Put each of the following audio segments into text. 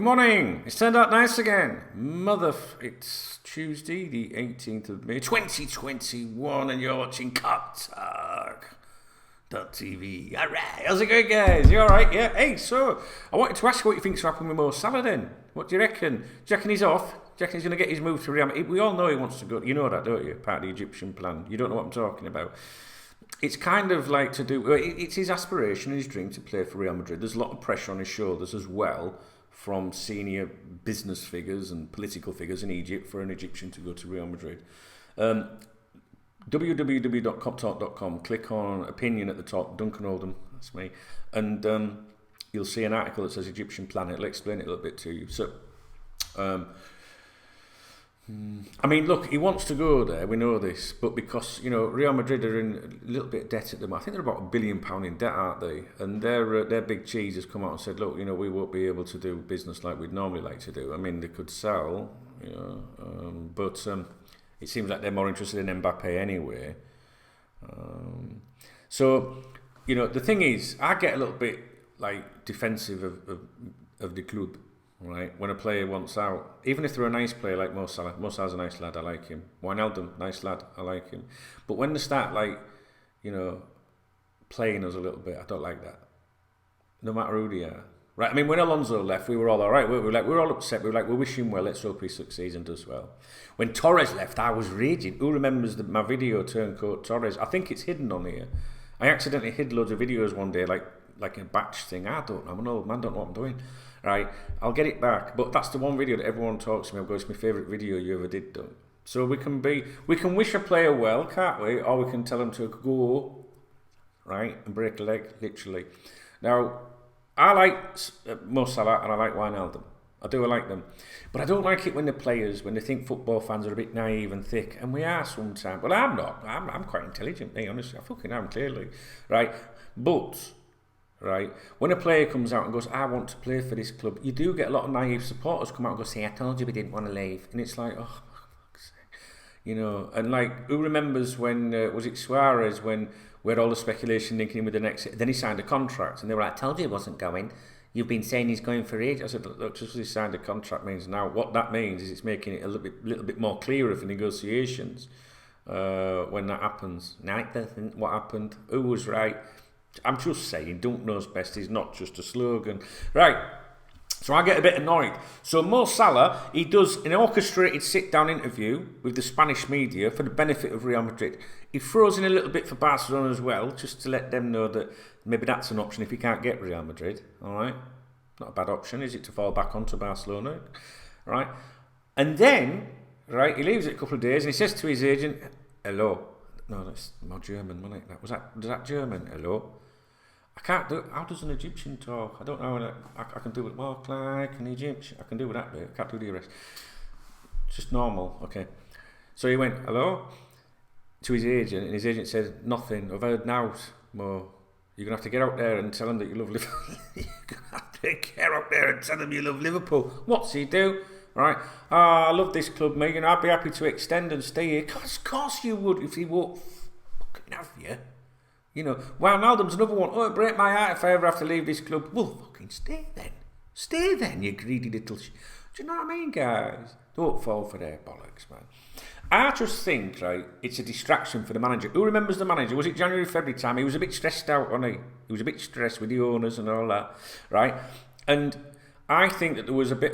morning. It's turned out nice again. It's Tuesday, the 18th of May, 2021, and you're watching KopTalk.tv. All right, how's it going, guys? You all right? Yeah. Hey, so I wanted to ask you what you think's happened with Mo Salah then. What do you reckon? Do you reckon he's off? Do you reckon he's going to get his move to Real Madrid? We all know he wants to go. You know that, don't you? Part of the Egyptian plan. You don't know what I'm talking about. It's kind of like to do. It's his aspiration and his dream to play for Real Madrid. There's a lot of pressure on his shoulders as well from senior business figures and political figures in Egypt for an Egyptian to go to Real Madrid. www.KopTalk.com. Click on opinion at the top. Duncan Oldham, that's me, and you'll see an article that says Egyptian plan. It'll explain it a little bit to you. So. I mean, look, he wants to go there, we know this, but because, Real Madrid are in a little bit of debt at the moment. I think they're about £1 billion in debt, aren't they? And their big cheese has come out and said, look, we won't be able to do business like we'd normally like to do. I mean, they could sell, but it seems like they're more interested in Mbappe anyway. So, the thing is, I get a little bit, defensive of the club. Right, when a player wants out, even if they're a nice player like Mo Salah. Mo Salah's a nice lad, I like him. Wijnaldum, nice lad, I like him. But when they start playing us a little bit, I don't like that. No matter who they are. Right, I mean, when Alonso left, we were all right. We were all upset. We wish him well, let's hope he succeeds and does well. When Torres left, I was raging. Who remembers my video turncoat Torres? I think it's hidden on here. I accidentally hid loads of videos one day, like a batch thing. I don't know, I'm an old man, don't know what I'm doing. Right, I'll get it back, but that's the one video that everyone talks to me about. It's my favourite video you ever did, though. So we can wish a player well, can't we? Or we can tell them to go, right, and break a leg, literally. Now, I like Mo Salah and I like Wijnaldum. I like them, but I don't like it when the players, when they think football fans are a bit naive and thick, and we are sometimes. Well, I'm not. I'm quite intelligent, honestly. I fucking am, clearly, right? But. Right, when a player comes out and goes, I want to play for this club, you do get a lot of naive supporters come out and go, say, I told you we didn't want to leave. And it's like, oh, for fuck's sake. And who remembers when, was it Suarez, when we had all the speculation linking him with the next, then he signed a contract, and they were like, I told you he wasn't going. You've been saying he's going for ages. I said, look, just because he signed a contract means now, what that means is it's making it a little bit more clearer for negotiations when that happens. Now it doesn't. What happened? Who was right? I'm just saying, don't knows best is not just a slogan. Right, so I get a bit annoyed. So Mo Salah, he does an orchestrated sit-down interview with the Spanish media for the benefit of Real Madrid. He throws in a little bit for Barcelona as well, just to let them know that maybe that's an option if he can't get Real Madrid. All right, not a bad option, is it, to fall back onto Barcelona? Right, and then, right, he leaves it a couple of days and he says to his agent, hello. No, that's more German, wasn't it? Was that German? Hello? I can't do it. How does an Egyptian talk? I don't know. I can do it walk like an Egyptian. I can do it that bit. I can't do the rest. It's just normal. Okay. So he went, hello? To his agent, and his agent said, nothing. I've heard now, Mo. You're going to have to get out there and tell him that you love Liverpool. You're going to have to get out there and tell him you love Liverpool. What's he do? Right? I love this club, mate. I'd be happy to extend and stay here. Of course you would if he won't fucking have you. Wijnaldum's another one. Oh, break my heart if I ever have to leave this club. Well, fucking stay then. Stay then, you greedy little... Do you know what I mean, guys? Don't fall for their bollocks, man. I just think, right, it's a distraction for the manager. Who remembers the manager? Was it January, February time? He was a bit stressed out, wasn't he? He was a bit stressed with the owners and all that, right? And I think that there was something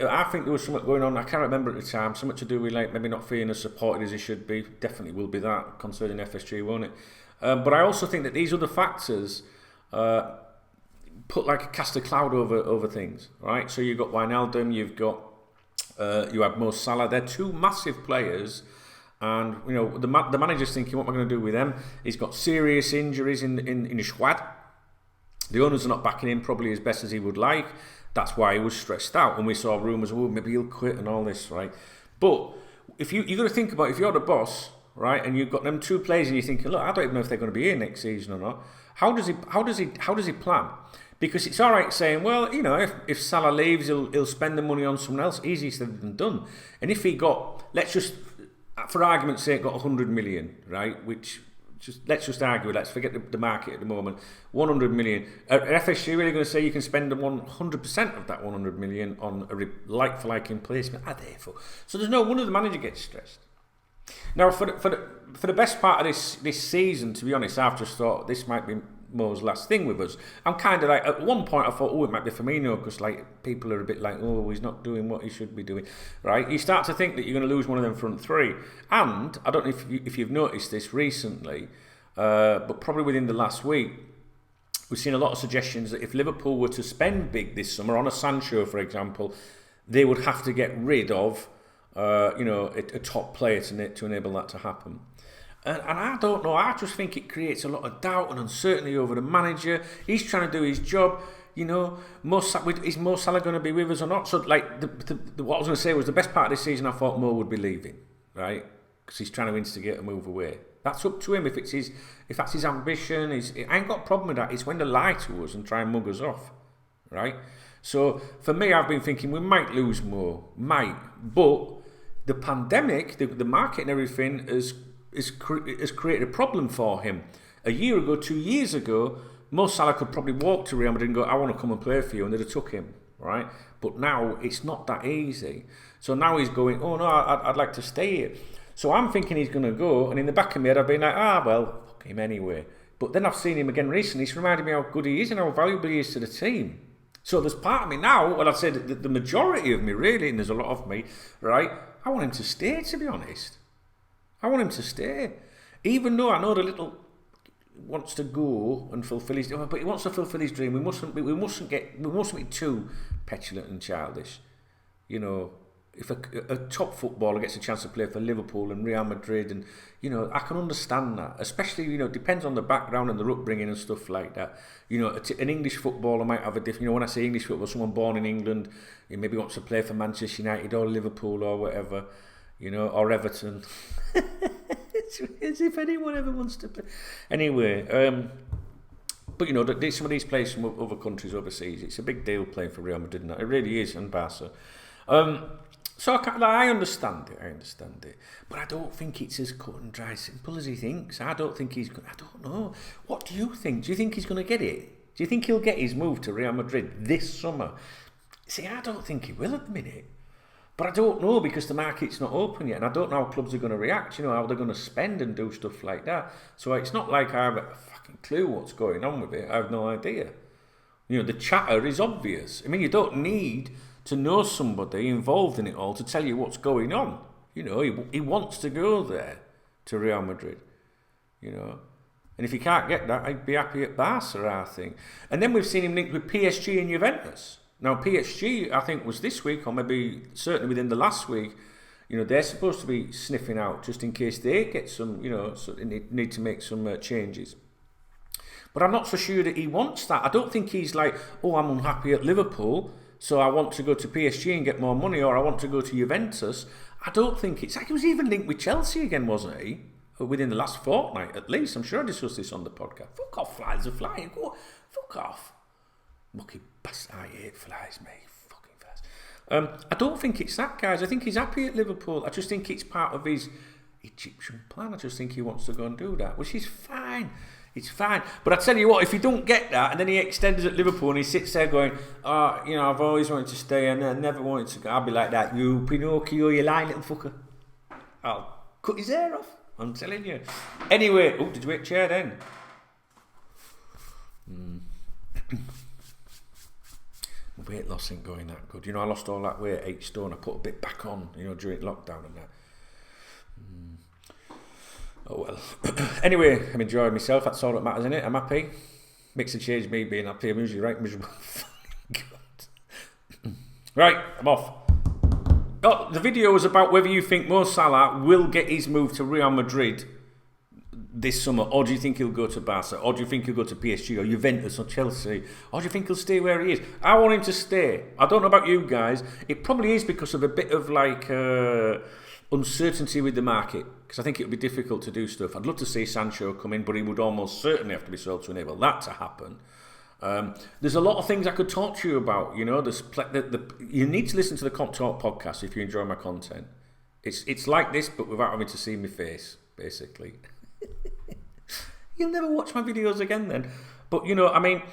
going on, I can't remember at the time, something to do with, maybe not feeling as supported as he should be. Definitely will be that, concerning FSG, won't it? But I also think that these other factors cast a cloud over things, right? So you've got Wijnaldum, you have Mo Salah. They're two massive players, and the manager's thinking, what am I going to do with them? He's got serious injuries in the squad. The owners are not backing him probably as best as he would like. That's why he was stressed out, and we saw rumours, maybe he'll quit and all this, right? But if you've got to think about, if you're the boss, right, and you've got them two players, and you're thinking, look, I don't even know if they're going to be here next season or not. How does he plan? Because it's all right saying, well, if Salah leaves, he'll spend the money on someone else. Easier said than done. And if he got, let's just, for argument's sake, got 100 million, right, which let's just argue. Let's forget the market at the moment. 100 million. Are FSG really going to say you can spend 100% of that 100 million on a like-for-like replacement? So there's no wonder the manager gets stressed. Now, for the best part of this season, to be honest, I've just thought this might be Mo's last thing with us. I'm kind of like, at one point I thought, it might be Firmino, because like people are a bit like, he's not doing what he should be doing, right? You start to think that you're going to lose one of them front three. And I don't know if you've noticed this recently, but probably within the last week, we've seen a lot of suggestions that if Liverpool were to spend big this summer on a Sancho, for example, they would have to get rid of a top player to enable that to happen. And I don't know, I just think it creates a lot of doubt and uncertainty over the manager. He's trying to do his job. Is Mo Salah going to be with us or not? So, like, what I was going to say was the best part of this season, I thought Mo would be leaving, right? Because he's trying to instigate a move away. That's up to him. If that's his ambition, I ain't got a problem with that. It's when they lie to us and try and mug us off, right? So, for me, I've been thinking we might lose Mo, but the pandemic, the market and everything has created a problem for him. A year ago, 2 years ago, Mo Salah could probably walk to Real Madrid and go, I want to come and play for you, and they'd have took him, right? But now it's not that easy. So now he's going, oh no, I'd like to stay here. So I'm thinking he's going to go, and in the back of my head I've been like, well, fuck him anyway. But then I've seen him again recently. He's reminded me how good he is and how valuable he is to the team. So there's part of me now, well, I'd say the majority of me really, and there's a lot of me, right? I want him to stay, to be honest. I want him to stay. Even though I know the little wants to go and fulfill his dream, but he wants to fulfill his dream. We mustn't be too petulant and childish. If a top footballer gets a chance to play for Liverpool and Real Madrid, and I can understand that. Especially, it depends on the background and their upbringing and stuff like that. An English footballer might have a different. When I say English football, someone born in England, he maybe wants to play for Manchester United or Liverpool or whatever, or Everton. As if anyone ever wants to play. Anyway, but some of these players from other countries overseas, it's a big deal playing for Real Madrid. It really is, and Barca. So I understand it, but I don't think it's as cut and dry simple as he thinks. I don't know. What do you think? Do you think he's going to get it? Do you think he'll get his move to Real Madrid this summer? See, I don't think he will at the minute. But I don't know, because the market's not open yet, and I don't know how clubs are going to react, how they're going to spend and do stuff like that. So it's not like I have a fucking clue what's going on with it. I have no idea. The chatter is obvious. I mean, you don't need to know somebody involved in it all to tell you what's going on. He wants to go there, to Real Madrid, And if he can't get that, I'd be happy at Barca, I think. And then we've seen him linked with PSG and Juventus. Now, PSG, I think, was this week, or maybe certainly within the last week, they're supposed to be sniffing out just in case they get some, so they need to make some changes. But I'm not so sure that he wants that. I don't think he's like, I'm unhappy at Liverpool, so I want to go to PSG and get more money, or I want to go to Juventus. I don't think it's like he was even linked with Chelsea again, wasn't he? Within the last fortnight, at least. I'm sure I discussed this on the podcast. Fuck off, flies are flying. Go, fuck off. Mucky bastard. I hate flies, mate. Fucking flies. I don't think it's that, guys. I think he's happy at Liverpool. I just think it's part of his Egyptian plan. I just think he wants to go and do that, which is fine. It's fine. But I tell you what, if you don't get that, and then he extends at Liverpool and he sits there going, I've always wanted to stay and I never wanted to go, I'll be like that, you Pinocchio, you lying little fucker. I'll cut his hair off. I'm telling you. Anyway, did you eat chair then? My weight loss ain't going that good. I lost all that weight, 8 stone. I put a bit back on, during lockdown and that. Oh well. Anyway, I'm enjoying myself. That's all that matters, innit? I'm happy. Makes a change me being happy. I'm usually right miserable. Right, I'm off. The video was about whether you think Mo Salah will get his move to Real Madrid this summer, or do you think he'll go to Barca, or do you think he'll go to PSG or Juventus or Chelsea, or do you think he'll stay where he is? I want him to stay. I don't know about you guys. It probably is because of a bit of uncertainty with the market, because I think it would be difficult to do stuff. I'd love to see Sancho come in, but he would almost certainly have to be sold to enable that to happen. There's a lot of things I could talk to you about. You need to listen to the KopTalk podcast if you enjoy my content. It's like this, but without having to see my face, basically. You'll never watch my videos again then. But, you know, I mean,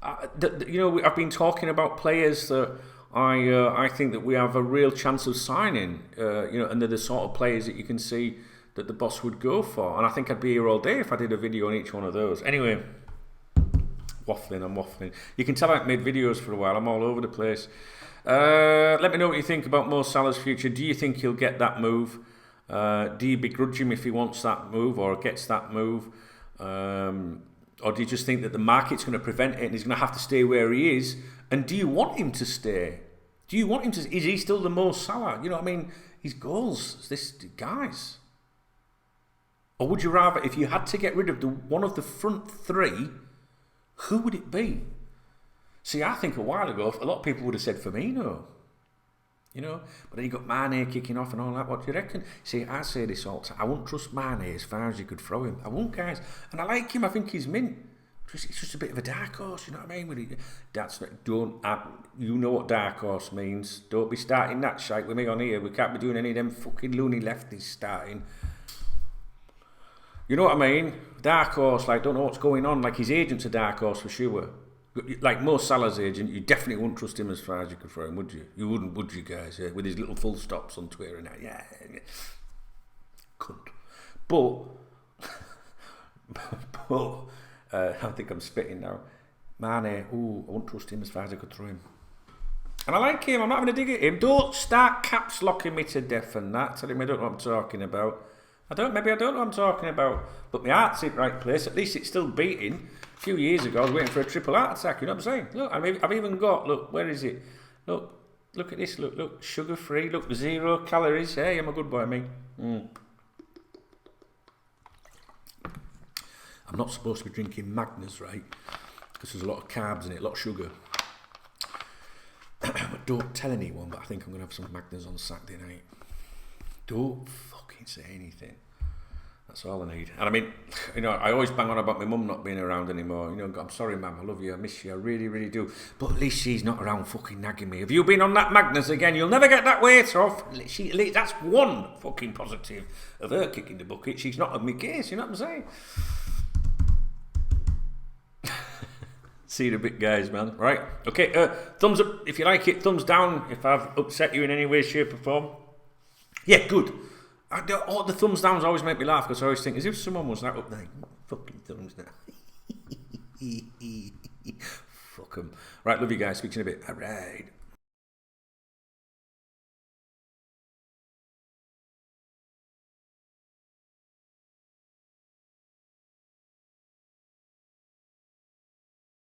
I've been talking about players that I think that we have a real chance of signing, and they're the sort of players that you can see that the boss would go for. And I think I'd be here all day if I did a video on each one of those. Anyway, I'm waffling. You can tell I haven't made videos for a while. I'm all over the place. Let me know what you think about Mo Salah's future. Do you think he'll get that move? Do you begrudge him if he wants that move or gets that move? Or do you just think that the market's going to prevent it and he's going to have to stay where he is? And do you want him to stay? Do you want him to? Is he still the Mo Salah? You know what I mean? His goals, this guys. Or would you rather, if you had to get rid of one of the front three, who would it be? See, I think a while ago, a lot of people would have said Firmino. You know, but then you got Mane kicking off and all that. What do you reckon? See, I say this all the time. I wouldn't trust Mane as far as you could throw him. I won't, guys. And I like him. I think he's mint. It's just a bit of a dark horse. You know what I mean? You know what dark horse means. Don't be starting that shite with me on here. We can't be doing any of them fucking loony lefties starting. You know what I mean? Dark horse, like, don't know what's going on. Like, his agent's a dark horse for sure. Like Mo Salah's agent, you definitely wouldn't trust him as far as you could throw him, would you? You wouldn't, would you, guys? With his little full stops on Twitter and that. Yeah. Cunt. But I think I'm spitting now. Mane, I wouldn't trust him as far as I could throw him. And I like him. I'm not having a dig at him. Don't start caps locking me to death and that. Telling me I don't know what I'm talking about. Maybe I don't know what I'm talking about. But my heart's in the right place. At least it's still beating. A few years ago, I was waiting for a triple heart attack. You know what I'm saying? Look, I've even got, look, where is it? Look at this. Look, sugar-free. Look, 0 calories. Hey, I'm a good boy, me. I'm not supposed to be drinking Magners, right? Because there's a lot of carbs in it, a lot of sugar. But don't tell anyone, but I think I'm going to have some Magners on Saturday night. Don't fucking say anything. That's all I need. And I mean, you know, I always bang on about my mum not being around anymore. You know, I'm sorry, Mum, I love you, I miss you, I really, really do. But at least she's not around fucking nagging me. Have you been on that Magnus again? You'll never get that weight off. That's one fucking positive of her kicking the bucket. She's not on my case, you know what I'm saying? See you in a bit, guys, man. Right, okay, thumbs up if you like it, thumbs down if I've upset you in any way, shape or form. Yeah, good. All the thumbs downs always make me laugh because I always think as if someone was that up there. Fucking thumbs down. Fuck them. Right, love you guys. Speak to you in a bit. All right.